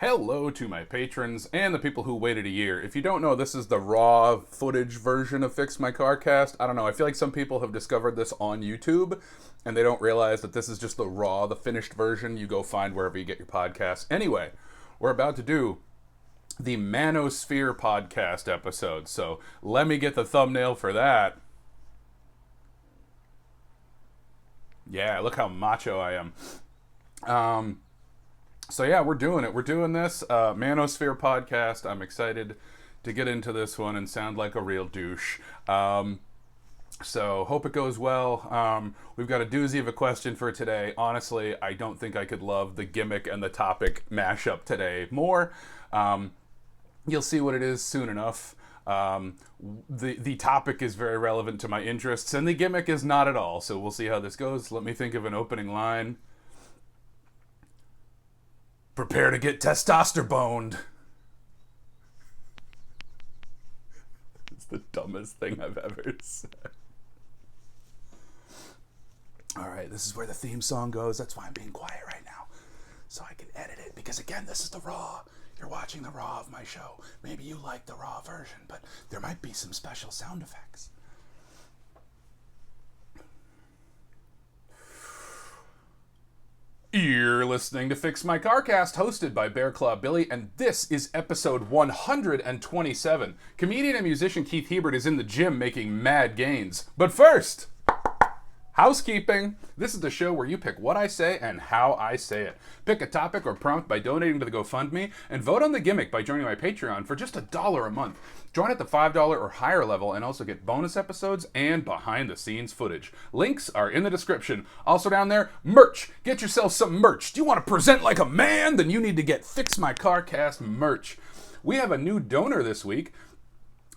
Hello to my patrons and the people who waited a year. If you don't know, this is the raw footage version of Fix My Car Cast. I don't know, I feel like some people have discovered this on YouTube and they don't realize that this is just the raw, the finished version you go find wherever you get your podcasts. Anyway, we're about to do the Manosphere podcast episode, so let me get the thumbnail for that. Yeah, look how macho I am. So yeah, we're doing it. We're doing this Manosphere podcast. I'm excited to get into this one and sound like a real douche. So hope it goes well. We've got a doozy of a question for today. Honestly, I don't think I could love the gimmick and the topic mashup today more. You'll see what it is soon enough. The topic is very relevant to my interests, and the gimmick is not at all. So we'll see how this goes. Let me think of an opening line. Prepare to get testosterone. It's the dumbest thing I've ever said. All right, this is where the theme song goes. That's why I'm being quiet right now, so I can edit it. Because again, this is the raw. You're watching the raw of my show. Maybe you like the raw version, but there might be some special sound effects. You're listening to Fix My Carcast, hosted by Bear Claw Billy, and this is episode 127. Comedian and musician Keith Hebert is in the gym making mad gains. But first, housekeeping. This is the show where you pick what I say and how I say it. Pick a topic or prompt by donating to the GoFundMe, and vote on the gimmick by joining my Patreon for just $1 a month. Join at the $5 or higher level and also get bonus episodes and behind-the-scenes footage. Links are in the description. Also down there, merch. Get yourself some merch. Do you want to present like a man? Then you need to get Fix My Carcast merch. We have a new donor this week.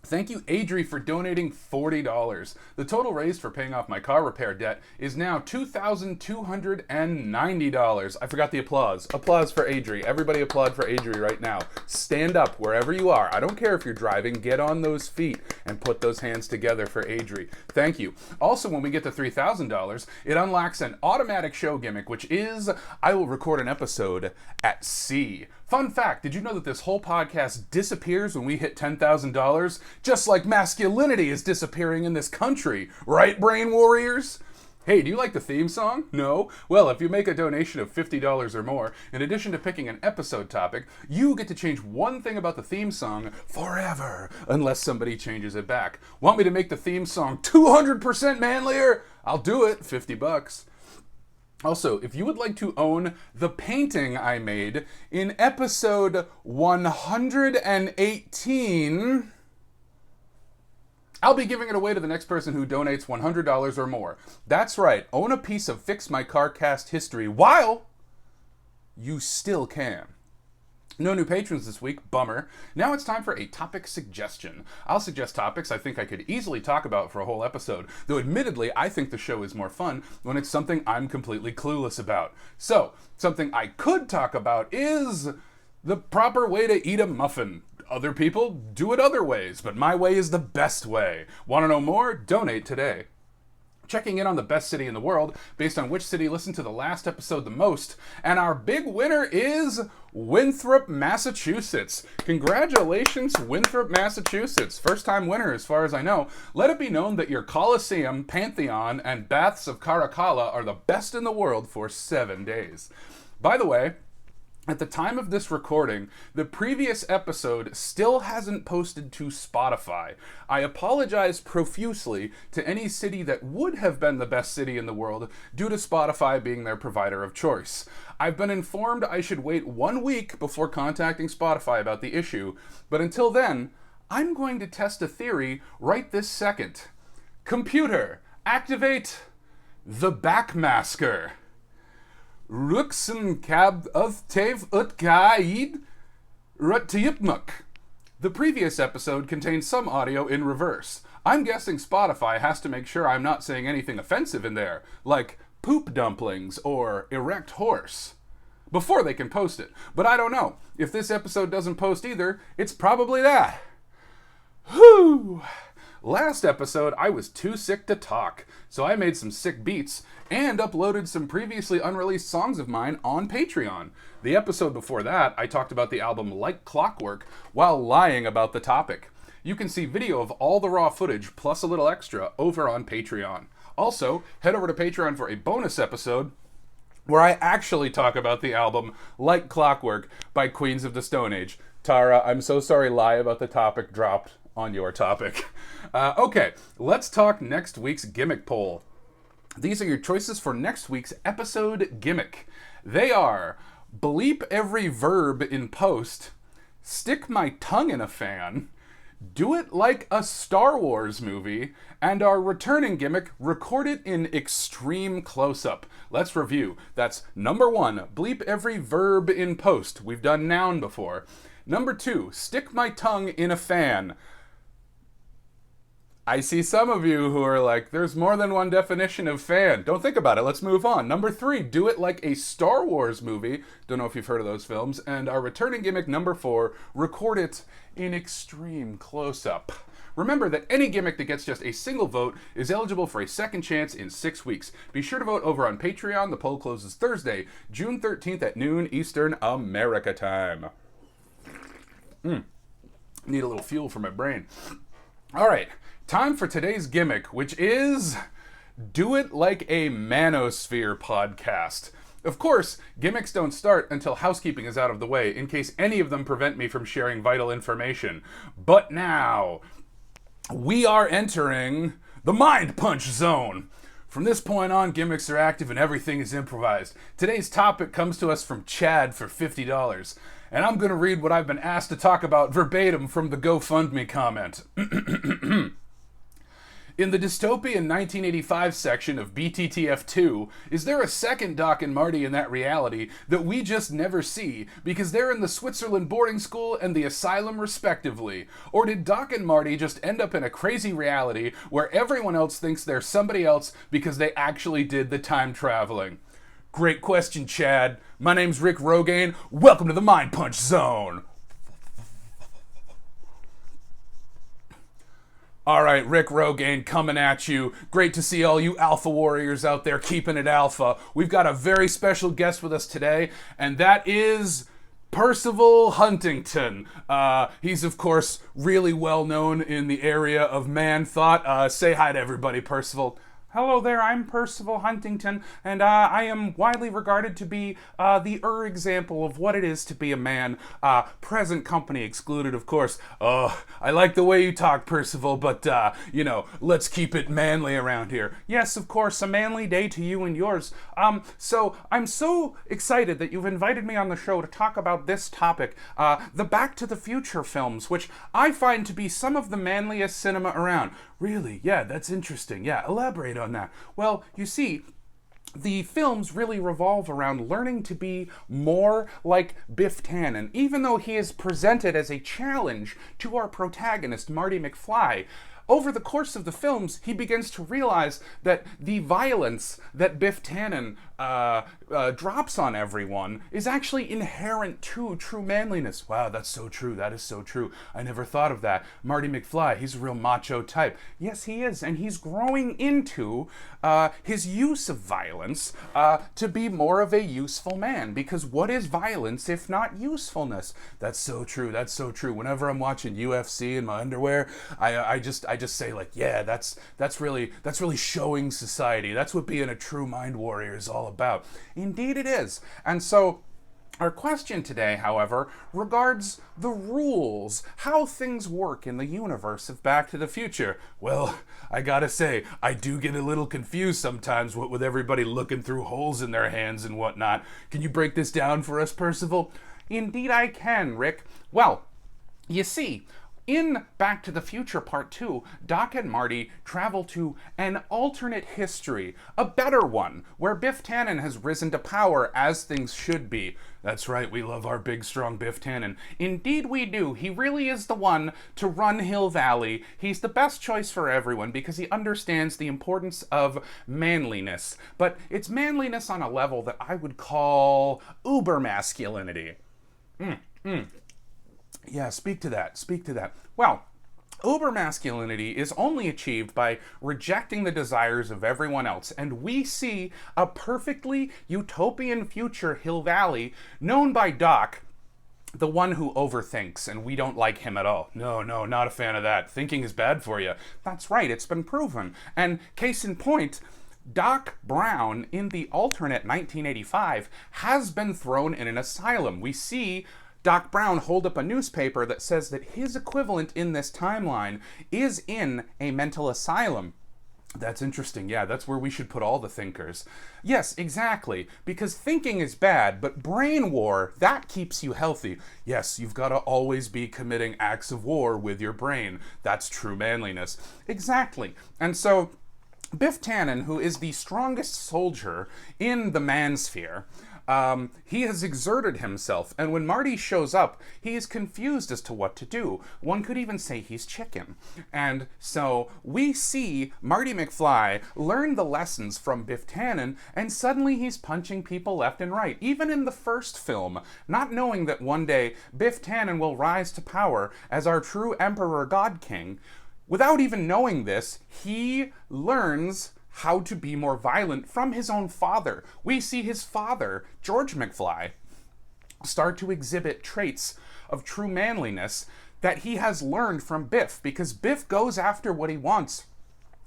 Thank you, Adri, for donating $40. The total raised for paying off my car repair debt is now $2,290. I forgot the applause. Applause for Adri. Everybody applaud for Adri right now. Stand up wherever you are. I don't care if you're driving. Get on those feet and put those hands together for Adri. Thank you. Also, when we get to $3,000, it unlocks an automatic show gimmick, which is I will record an episode at sea. Fun fact, did you know that this whole podcast disappears when we hit $10,000? Just like masculinity is disappearing in this country. Right, brain warriors? Hey, do you like the theme song? No? Well, if you make a donation of $50 or more, in addition to picking an episode topic, you get to change one thing about the theme song forever, unless somebody changes it back. Want me to make the theme song 200% manlier? I'll do it, $50. Also, if you would like to own the painting I made in episode 118, I'll be giving it away to the next person who donates $100 or more. That's right, own a piece of Fix My Carcast history while you still can. No new patrons this week, bummer. Now it's time for a topic suggestion. I'll suggest topics I think I could easily talk about for a whole episode, though admittedly I think the show is more fun when it's something I'm completely clueless about. So, something I could talk about is the proper way to eat a muffin. Other people do it other ways, but my way is the best way. Want to know more? Donate today. Checking in on the best city in the world based on which city listened to the last episode the most. And our big winner is Winthrop, Massachusetts. Congratulations, Winthrop, Massachusetts. First time winner as far as I know. Let it be known that your Coliseum, Pantheon, and Baths of Caracalla are the best in the world for 7 days. By the way, at the time of this recording, the previous episode still hasn't posted to Spotify. I apologize profusely to any city that would have been the best city in the world due to Spotify being their provider of choice. I've been informed I should wait 1 week before contacting Spotify about the issue, but until then, I'm going to test a theory right this second. Computer, activate the Backmasker. Ruxen cab of Tev Utkaid Rutiyipmuk. The previous episode contained some audio in reverse. I'm guessing Spotify has to make sure I'm not saying anything offensive in there, like poop dumplings or erect horse, before they can post it. But I don't know. If this episode doesn't post either, it's probably that. Whew! Last episode, I was too sick to talk, so I made some sick beats and uploaded some previously unreleased songs of mine on Patreon. The episode before that, I talked about the album Like Clockwork while lying about the topic. You can see video of all the raw footage plus a little extra over on Patreon. Also, head over to Patreon for a bonus episode where I actually talk about the album Like Clockwork by Queens of the Stone Age. Tara, I'm so sorry lie about the topic dropped on your topic. Okay, let's talk next week's gimmick poll. These are your choices for next week's episode gimmick. They are bleep every verb in post, stick my tongue in a fan, do it like a Star Wars movie, and our returning gimmick, record it in extreme close-up. Let's review. That's number 1, bleep every verb in post. We've done noun before. Number 2, stick my tongue in a fan. I see some of you who are like, there's more than one definition of fan. Don't think about it. Let's move on. Number 3, do it like a Star Wars movie. Don't know if you've heard of those films. And our returning gimmick, number 4, record it in extreme close-up. Remember that any gimmick that gets just a single vote is eligible for a second chance in 6 weeks. Be sure to vote over on Patreon. The poll closes Thursday, June 13th at noon Eastern America time. Need a little fuel for my brain. All right. Time for today's gimmick, which is Do It Like a Manosphere podcast. Of course, gimmicks don't start until housekeeping is out of the way, in case any of them prevent me from sharing vital information. But now, we are entering the Mind Punch Zone. From this point on, gimmicks are active and everything is improvised. Today's topic comes to us from Chad for $50. And I'm going to read what I've been asked to talk about verbatim from the GoFundMe comment. In the dystopian 1985 section of BTTF2, is there a second Doc and Marty in that reality that we just never see because they're in the Switzerland boarding school and the asylum respectively? Or did Doc and Marty just end up in a crazy reality where everyone else thinks they're somebody else because they actually did the time traveling? Great question, Chad. My name's Rick Rogaine. Welcome to the Mind Punch Zone. All right, Rick Rogaine coming at you. Great to see all you alpha warriors out there keeping it alpha. We've got a very special guest with us today, and that is Percival Huntington. He's, of course, really well known in the area of man thought. Say hi to everybody, Percival. Hello there, I'm Percival Huntington, and I am widely regarded to be the example of what it is to be a man. Present company excluded, of course. I like the way you talk, Percival, but, let's keep it manly around here. Yes, of course, a manly day to you and yours. So I'm so excited that you've invited me on the show to talk about this topic, the Back to the Future films, which I find to be some of the manliest cinema around. Really? Yeah, that's interesting. Yeah, elaborate on that. Well, you see, the films really revolve around learning to be more like Biff Tannen, even though he is presented as a challenge to our protagonist, Marty McFly. Over the course of the films, he begins to realize that the violence that Biff Tannen drops on everyone is actually inherent to true manliness. Wow, that's so true. That is so true. I never thought of that. Marty McFly, he's a real macho type. Yes, he is, and he's growing into his use of violence to be more of a useful man. Because what is violence if not usefulness? That's so true. That's so true. Whenever I'm watching UFC in my underwear, I just say like, yeah, that's really showing society. That's what being a true mind warrior is all about. Indeed it is. And so our question today, however, regards the rules, how things work in the universe of Back to the Future. Well, I gotta say, I do get a little confused sometimes with everybody looking through holes in their hands and whatnot. Can you break this down for us, Percival? Indeed I can, Rick. Well, you see, in Back to the Future Part 2, Doc and Marty travel to an alternate history, a better one, where Biff Tannen has risen to power as things should be. That's right, we love our big, strong Biff Tannen. Indeed we do. He really is the one to run Hill Valley. He's the best choice for everyone because he understands the importance of manliness. But it's manliness on a level that I would call uber masculinity. Yeah, speak to that. Well, Uber masculinity is only achieved by rejecting the desires of everyone else, and we see a perfectly utopian future Hill Valley known by Doc, the one who overthinks, and we don't like him at all. No, no, not a fan of that. Thinking is bad for you. That's right, it's been proven. And case in point, Doc Brown in the alternate 1985 has been thrown in an asylum. We see Doc Brown hold up a newspaper that says that his equivalent in this timeline is in a mental asylum. That's interesting. Yeah, that's where we should put all the thinkers. Yes, exactly. Because thinking is bad, but brain war, that keeps you healthy. Yes, you've got to always be committing acts of war with your brain. That's true manliness. Exactly. And so Biff Tannen, who is the strongest soldier in the Manosphere, he has exerted himself, and when Marty shows up, he is confused as to what to do. One could even say he's chicken. And so we see Marty McFly learn the lessons from Biff Tannen, and suddenly he's punching people left and right, even in the first film, not knowing that one day Biff Tannen will rise to power as our true Emperor God King. Without even knowing this, he learns how to be more violent from his own father. We see his father, George McFly, start to exhibit traits of true manliness that he has learned from Biff, because Biff goes after what he wants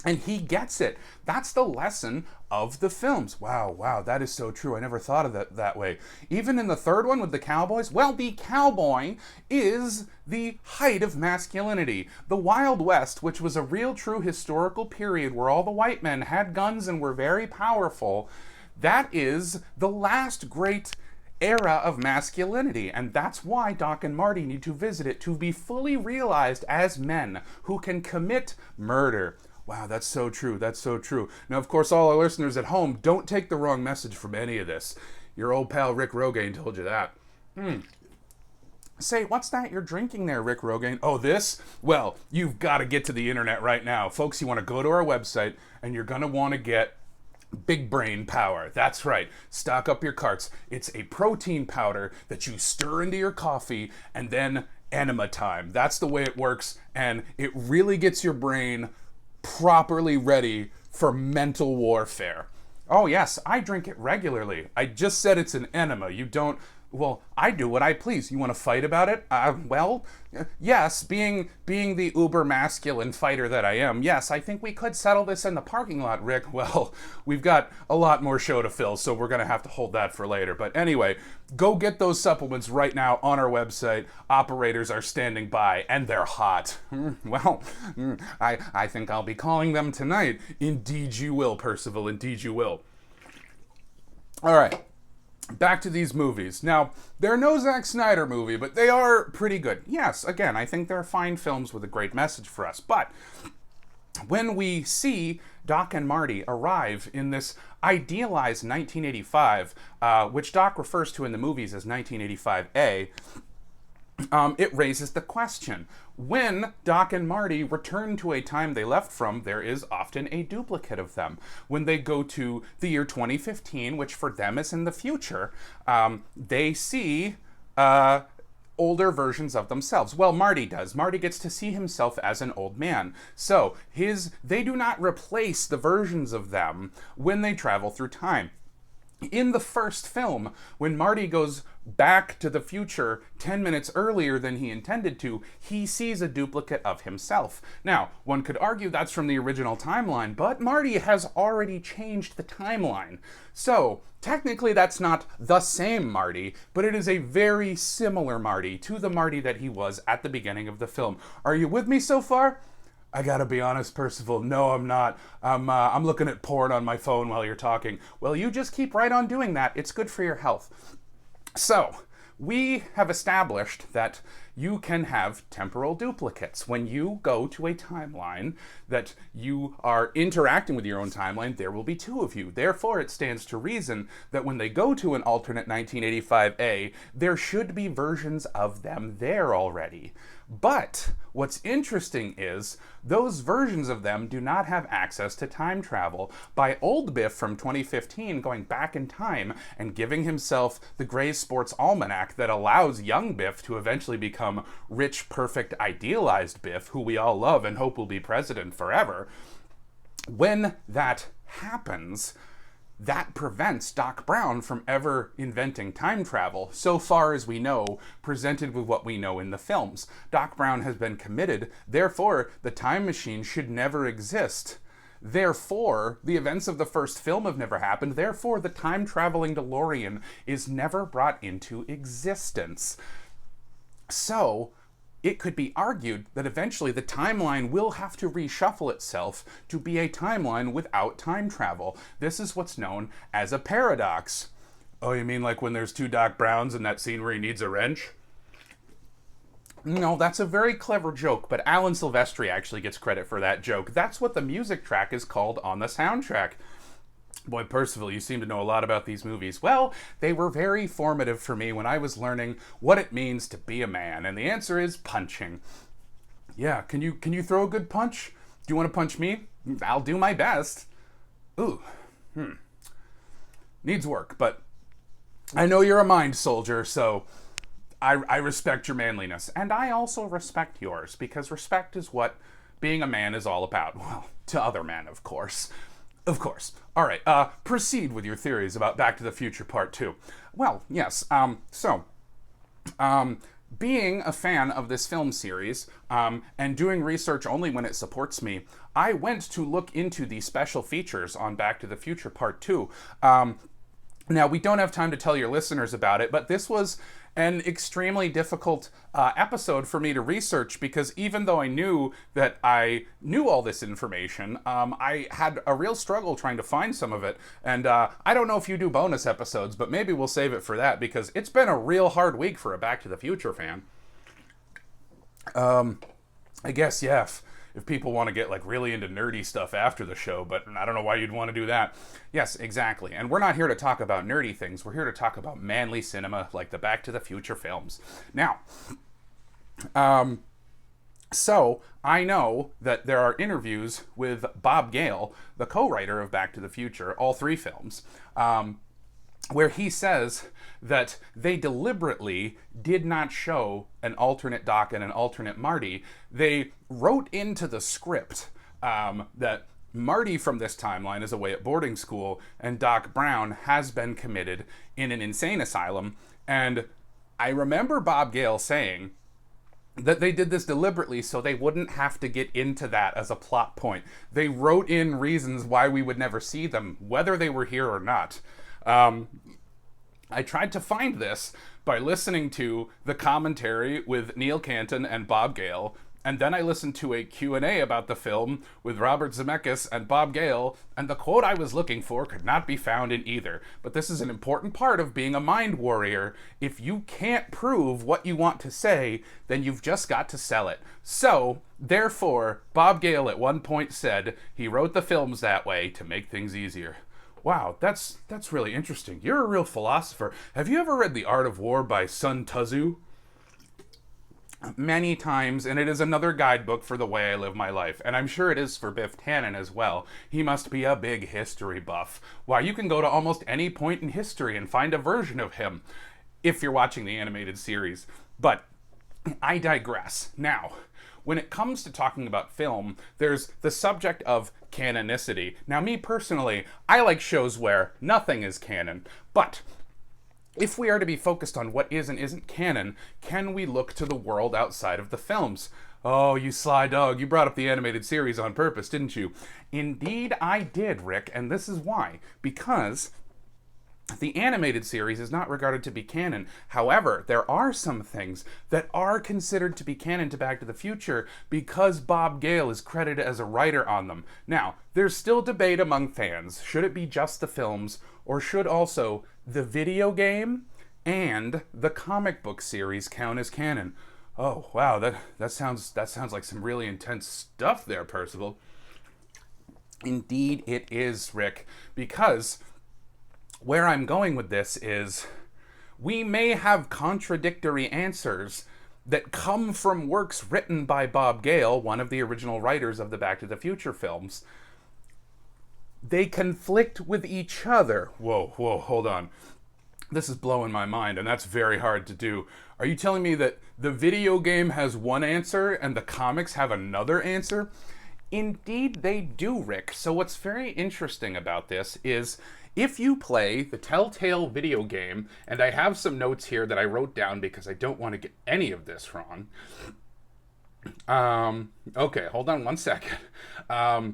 and he gets it. That's the lesson of the films. Wow, that is so true. I never thought of it that way. Even in the third one with the cowboys, well, the cowboy is the height of masculinity. The Wild West, which was a real true historical period where all the white men had guns and were very powerful, that is the last great era of masculinity, and that's why Doc and Marty need to visit it, to be fully realized as men who can commit murder. Wow, that's so true. That's so true. Now, of course, all our listeners at home, don't take the wrong message from any of this. Your old pal Rick Rogaine told you that. Say, what's that you're drinking there, Rick Rogaine? Oh, this? Well, you've got to get to the internet right now. Folks, you want to go to our website, and you're going to want to get Big Brain Power. That's right. Stock up your carts. It's a protein powder that you stir into your coffee, and then enema time. That's the way it works, and it really gets your brain properly ready for mental warfare. Oh yes, I drink it regularly. I just said it's an enema. You don't... Well, I do what I please. You want to fight about it? Yes, being the uber masculine fighter that I am, yes, I think we could settle this in the parking lot, Rick. Well, we've got a lot more show to fill, so we're going to have to hold that for later. But anyway, go get those supplements right now on our website. Operators are standing by, and they're hot. I think I'll be calling them tonight. Indeed you will, Percival. Indeed you will. All right. Back to these movies. Now, they're no Zack Snyder movie, but they are pretty good. Yes, again, I think they're fine films with a great message for us. But when we see Doc and Marty arrive in this idealized 1985, which Doc refers to in the movies as 1985A, it raises the question. When Doc and Marty return to a time they left from, there is often a duplicate of them. When they go to the year 2015, which for them is in the future, they see older versions of themselves. Well, Marty does. Marty gets to see himself as an old man. So they do not replace the versions of them when they travel through time. In the first film, when Marty goes back to the future 10 minutes earlier than he intended to, he sees a duplicate of himself. Now, one could argue that's from the original timeline, but Marty has already changed the timeline. So, technically that's not the same Marty, but it is a very similar Marty to the Marty that he was at the beginning of the film. Are you with me so far? I gotta be honest, Percival. No, I'm not. I'm looking at porn on my phone while you're talking. Well, you just keep right on doing that. It's good for your health. So, we have established that you can have temporal duplicates. When you go to a timeline that you are interacting with your own timeline, there will be two of you. Therefore, it stands to reason that when they go to an alternate 1985A, there should be versions of them there already. But what's interesting is those versions of them do not have access to time travel. By old Biff from 2015 going back in time and giving himself the Gray's Sports Almanac that allows young Biff to eventually become become rich, perfect, idealized Biff, who we all love and hope will be president forever. When that happens, that prevents Doc Brown from ever inventing time travel, so far as we know, presented with what we know in the films. Doc Brown has been committed, therefore the time machine should never exist. Therefore, the events of the first film have never happened, therefore the time-traveling DeLorean is never brought into existence. So, it could be argued that eventually the timeline will have to reshuffle itself to be a timeline without time travel. This is what's known as a paradox. Oh, you mean like when there's two Doc Browns in that scene where he needs a wrench? No, that's a very clever joke, but Alan Silvestri actually gets credit for that joke. That's what the music track is called on the soundtrack. Boy, Percival, you seem to know a lot about these movies. Well, they were very formative for me when I was learning what it means to be a man, and the answer is punching. Yeah, can you throw a good punch? Do you want to punch me? I'll do my best. Ooh, needs work, but I know you're a mind soldier, so I respect your manliness. And I also respect yours, because respect is what being a man is all about. Well, to other men, of course. Of course. All right, proceed with your theories about Back to the Future Part 2. Well, yes, being a fan of this film series, and doing research only when it supports me, I went to look into the special features on Back to the Future Part 2. Now, we don't have time to tell your listeners about it, but this was an extremely difficult episode for me to research, because even though I knew that I knew all this information, I had a real struggle trying to find some of it. And I don't know if you do bonus episodes, but maybe we'll save it for that, because it's been a real hard week for a Back to the Future fan. I guess, yeah, if people want to get like really into nerdy stuff after the show, but I don't know why you'd want to do that. Yes, exactly. And we're not here to talk about nerdy things. We're here to talk about manly cinema like the Back to the Future films. Now, so I know that there are interviews with Bob Gale, the co-writer of Back to the Future, all three films, where he says that they deliberately did not show an alternate Doc and an alternate Marty. They wrote into the script that Marty from this timeline is away at boarding school and Doc Brown has been committed in an insane asylum. And I remember Bob Gale saying that they did this deliberately so they wouldn't have to get into that as a plot point. They wrote in reasons why we would never see them, whether they were here or not. I tried to find this by listening to the commentary with Neil Canton and Bob Gale, and then I listened to a Q&A about the film with Robert Zemeckis and Bob Gale, and the quote I was looking for could not be found in either. But this is an important part of being a mind warrior. If you can't prove what you want to say, then you've just got to sell it. So, therefore, Bob Gale at one point said he wrote the films that way to make things easier. Wow, that's really interesting. You're a real philosopher. Have you ever read The Art of War by Sun Tzu? Many times, and it is another guidebook for the way I live my life. And I'm sure it is for Biff Tannen as well. He must be a big history buff. Why, you can go to almost any point in history and find a version of him, if you're watching the animated series. But I digress. Now, when it comes to talking about film, there's the subject of canonicity. Now, me personally, I like shows where nothing is canon, but if we are to be focused on what is and isn't canon, can we look to the world outside of the films? Oh, you sly dog, you brought up the animated series on purpose, didn't you? Indeed, I did, Rick, and this is why. Because the animated series is not regarded to be canon. However, there are some things that are considered to be canon to Back to the Future because Bob Gale is credited as a writer on them. Now, there's still debate among fans. Should it be just the films, or should also the video game and the comic book series count as canon? Oh, wow, that sounds like some really intense stuff there, Percival. Indeed it is, Rick, because where I'm going with this is we may have contradictory answers that come from works written by Bob Gale, one of the original writers of the Back to the Future films. They conflict with each other. Whoa, hold on. This is blowing my mind, and that's very hard to do. Are you telling me that the video game has one answer and the comics have another answer? Indeed, they do, Rick. So, what's very interesting about this is if you play the Telltale video game, and I have some notes here that I wrote down because I don't want to get any of this wrong. Okay, hold on one second. I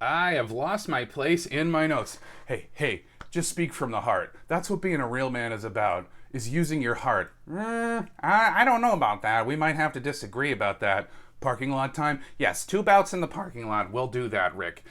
have lost my place in my notes. Hey, just speak from the heart. That's what being a real man is about, is using your heart. I don't know about that. We might have to disagree about that. Parking lot time? Yes, 2 bouts in the parking lot. We'll do that, Rick.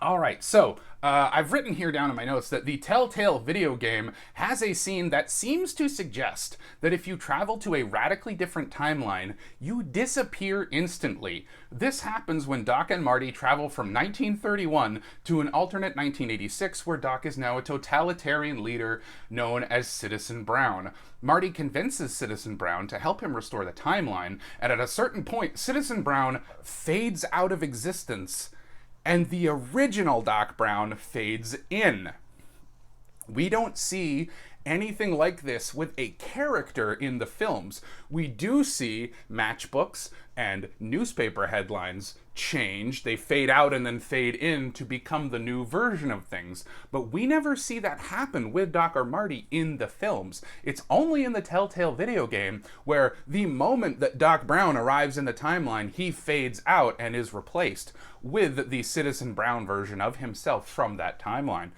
All right, so I've written here down in my notes that the Telltale video game has a scene that seems to suggest that if you travel to a radically different timeline, you disappear instantly. This happens when Doc and Marty travel from 1931 to an alternate 1986 where Doc is now a totalitarian leader known as Citizen Brown. Marty convinces Citizen Brown to help him restore the timeline, and at a certain point, Citizen Brown fades out of existence and the original Doc Brown fades in. We don't see anything like this with a character in the films. We do see matchbooks and newspaper headlines change. They fade out and then fade in to become the new version of things. But we never see that happen with Doc or Marty in the films. It's only in the Telltale video game where the moment that Doc Brown arrives in the timeline, he fades out and is replaced with the Citizen Brown version of himself from that timeline.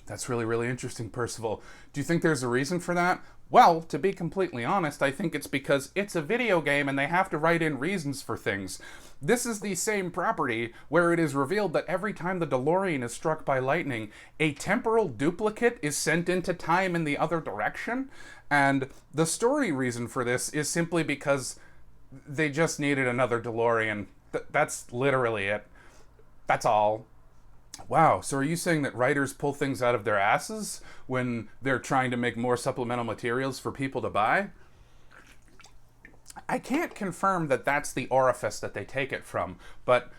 That's really, really interesting, Percival. Do you think there's a reason for that? Well, to be completely honest, I think it's because it's a video game and they have to write in reasons for things. This is the same property where it is revealed that every time the DeLorean is struck by lightning, a temporal duplicate is sent into time in the other direction. And the story reason for this is simply because they just needed another DeLorean. That's literally it. That's all. Wow, so are you saying that writers pull things out of their asses when they're trying to make more supplemental materials for people to buy? I can't confirm that that's the orifice that they take it from, but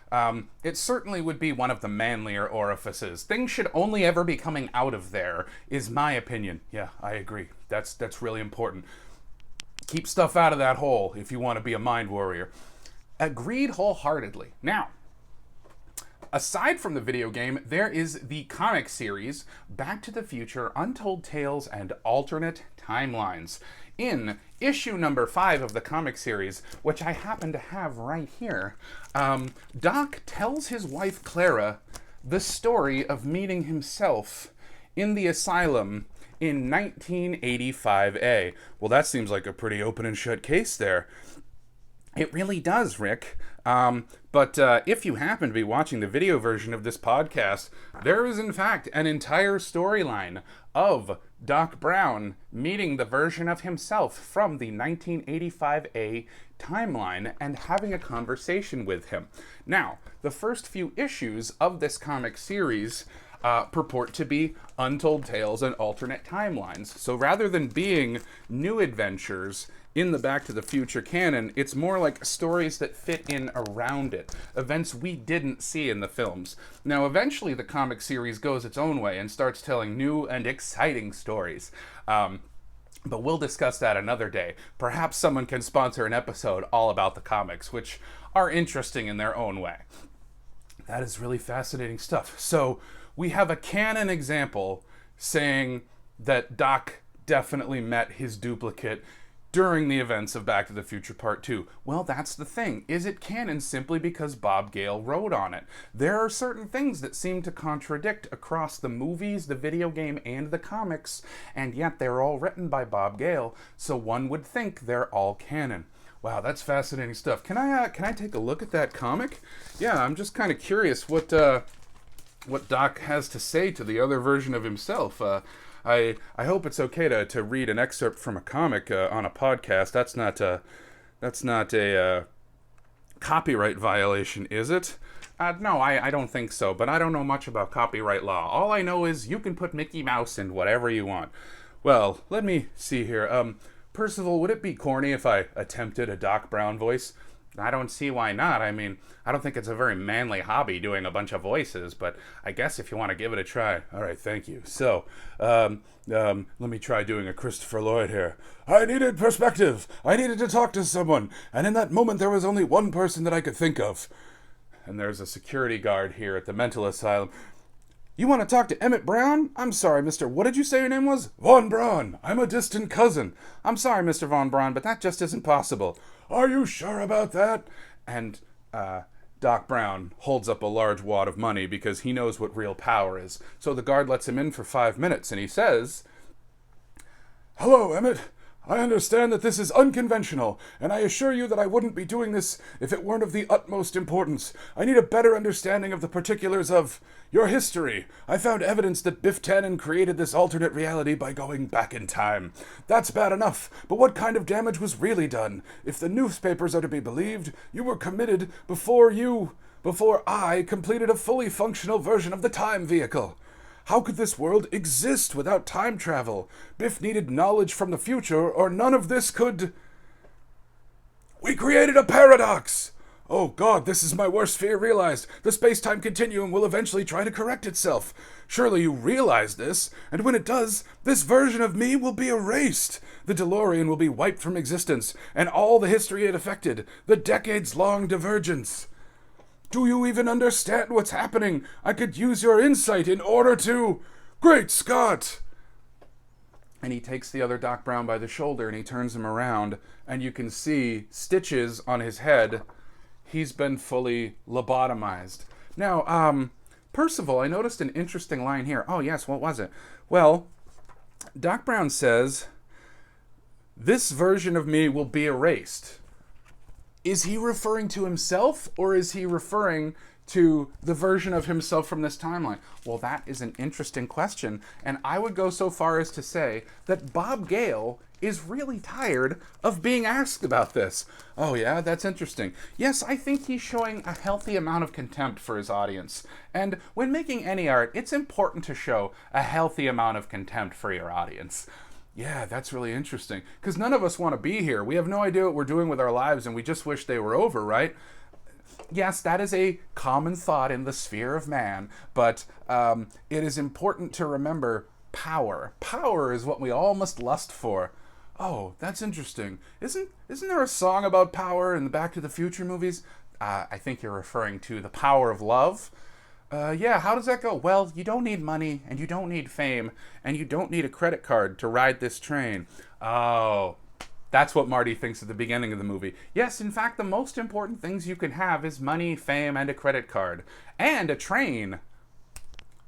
it certainly would be one of the manlier orifices. Things should only ever be coming out of there, is my opinion. Yeah, I agree. That's really important. Keep stuff out of that hole if you want to be a mind warrior. Agreed wholeheartedly. Now, aside from the video game, there is the comic series, Back to the Future, Untold Tales, and Alternate Timelines. In issue number 5 of the comic series, which I happen to have right here, Doc tells his wife Clara the story of meeting himself in the asylum in 1985A. Well, that seems like a pretty open and shut case there. It really does, Rick. But if you happen to be watching the video version of this podcast, there is in fact an entire storyline of Doc Brown meeting the version of himself from the 1985A timeline and having a conversation with him. Now, the first few issues of this comic series purport to be Untold Tales and Alternate Timelines. So rather than being new adventures in the Back to the Future canon, it's more like stories that fit in around it, events we didn't see in the films. Now, eventually the comic series goes its own way and starts telling new and exciting stories. But we'll discuss that another day. Perhaps someone can sponsor an episode all about the comics, which are interesting in their own way. That is really fascinating stuff. So, we have a canon example saying that Doc definitely met his duplicate during the events of Back to the Future Part 2. Well, that's the thing. Is it canon simply because Bob Gale wrote on it? There are certain things that seem to contradict across the movies, the video game, and the comics, and yet they're all written by Bob Gale, so one would think they're all canon. Wow, that's fascinating stuff. Can I take a look at that comic? Yeah, I'm just kind of curious what Doc has to say to the other version of himself. I hope it's okay to read an excerpt from a comic on a podcast. That's not a copyright violation, is it? No, I don't think so, but I don't know much about copyright law. All I know is you can put Mickey Mouse in whatever you want. Well, let me see here. Percival, would it be corny if I attempted a Doc Brown voice? I don't see why not. I mean, I don't think it's a very manly hobby doing a bunch of voices, but I guess if you want to give it a try. All right, thank you. So, let me try doing a Christopher Lloyd here. I needed perspective. I needed to talk to someone. And in that moment, there was only one person that I could think of. And there's a security guard here at the mental asylum. You want to talk to Emmett Brown? I'm sorry, Mr. What did you say your name was? Von Braun. I'm a distant cousin. I'm sorry, Mr. Von Braun, but that just isn't possible. Are you sure about that? And, Doc Brown holds up a large wad of money because he knows what real power is. So the guard lets him in for 5 minutes, and he says, Hello, Emmett. I understand that this is unconventional, and I assure you that I wouldn't be doing this if it weren't of the utmost importance. I need a better understanding of the particulars of your history. I found evidence that Biff Tannen created this alternate reality by going back in time. That's bad enough, but what kind of damage was really done? If the newspapers are to be believed, you were committed before I completed a fully functional version of the time vehicle. How could this world exist without time travel? Biff needed knowledge from the future, or none of this could... We created a paradox! Oh God, this is my worst fear realized. The space-time continuum will eventually try to correct itself. Surely you realize this, and when it does, this version of me will be erased. The DeLorean will be wiped from existence, and all the history it affected, the decades-long divergence. Do you even understand what's happening? I could use your insight in order to... Great Scott! And he takes the other Doc Brown by the shoulder and he turns him around, and you can see stitches on his head. He's been fully lobotomized. Now, Percival, I noticed an interesting line here. Oh, yes, what was it? Well, Doc Brown says, this version of me will be erased. Is he referring to himself, or is he referring to the version of himself from this timeline? Well, that is an interesting question, and I would go so far as to say that Bob Gale is really tired of being asked about this. Oh yeah, that's interesting. Yes, I think he's showing a healthy amount of contempt for his audience. And when making any art, it's important to show a healthy amount of contempt for your audience. Yeah, that's really interesting. Because none of us want to be here. We have no idea what we're doing with our lives, and we just wish they were over, right? Yes, that is a common thought in the sphere of man, but it is important to remember power. Power is what we all must lust for. Oh, that's interesting. Isn't there a song about power in the Back to the Future movies? I think you're referring to The Power of Love. Yeah, how does that go? Well, you don't need money, and you don't need fame, and you don't need a credit card to ride this train. Oh, that's what Marty thinks at the beginning of the movie. Yes, in fact, the most important things you can have is money, fame, and a credit card. And a train,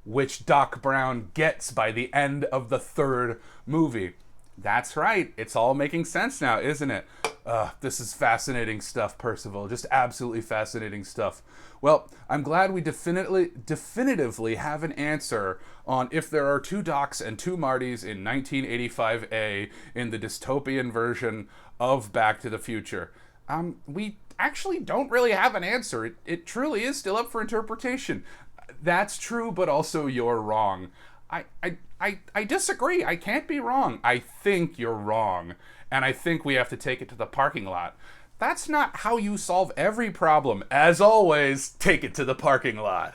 which Doc Brown gets by the end of the third movie. That's right. It's all making sense now, isn't it? This is fascinating stuff, Percival. Just absolutely fascinating stuff. Well, I'm glad we definitively have an answer on if there are two Docs and two Martys in 1985A in the dystopian version of Back to the Future. We actually don't really have an answer. It truly is still up for interpretation. That's true, but also you're wrong. I disagree. I can't be wrong. I think you're wrong. And I think we have to take it to the parking lot. That's not how you solve every problem. As always, take it to the parking lot.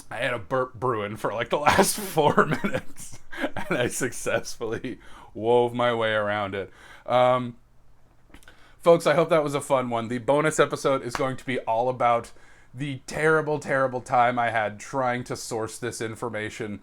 I had a burp brewing for like the last 4 minutes. And I successfully wove my way around it. Folks, I hope that was a fun one. The bonus episode is going to be all about the terrible, terrible time I had trying to source this information.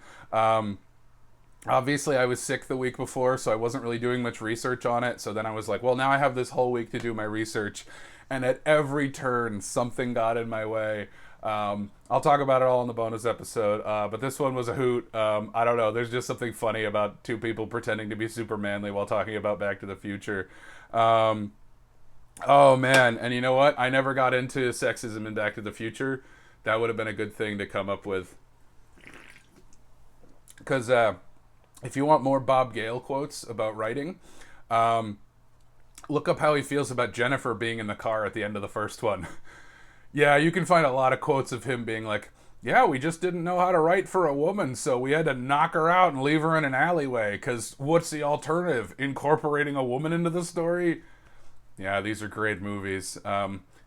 Obviously, I was sick the week before, so I wasn't really doing much research on it. So then I was like, well, now I have this whole week to do my research. And at every turn, something got in my way. I'll talk about it all in the bonus episode. But this one was a hoot. I don't know. There's just something funny about two people pretending to be super manly while talking about Back to the Future. Oh, man. And you know what? I never got into sexism in Back to the Future. That would have been a good thing to come up with. Because if you want more Bob Gale quotes about writing, look up how he feels about Jennifer being in the car at the end of the first one. Yeah, you can find a lot of quotes of him being like, Yeah, we just didn't know how to write for a woman, so we had to knock her out and leave her in an alleyway, because what's the alternative? Incorporating a woman into the story? Yeah, these are great movies.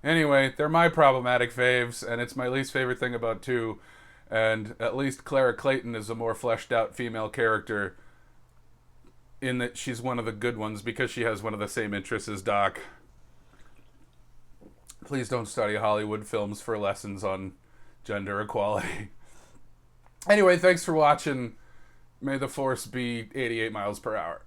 Anyway, they're my problematic faves, and it's my least favorite thing about 2. And at least Clara Clayton is a more fleshed out female character in that she's one of the good ones because she has one of the same interests as Doc. Please don't study Hollywood films for lessons on gender equality. Anyway, thanks for watching. May the Force be 88 miles per hour.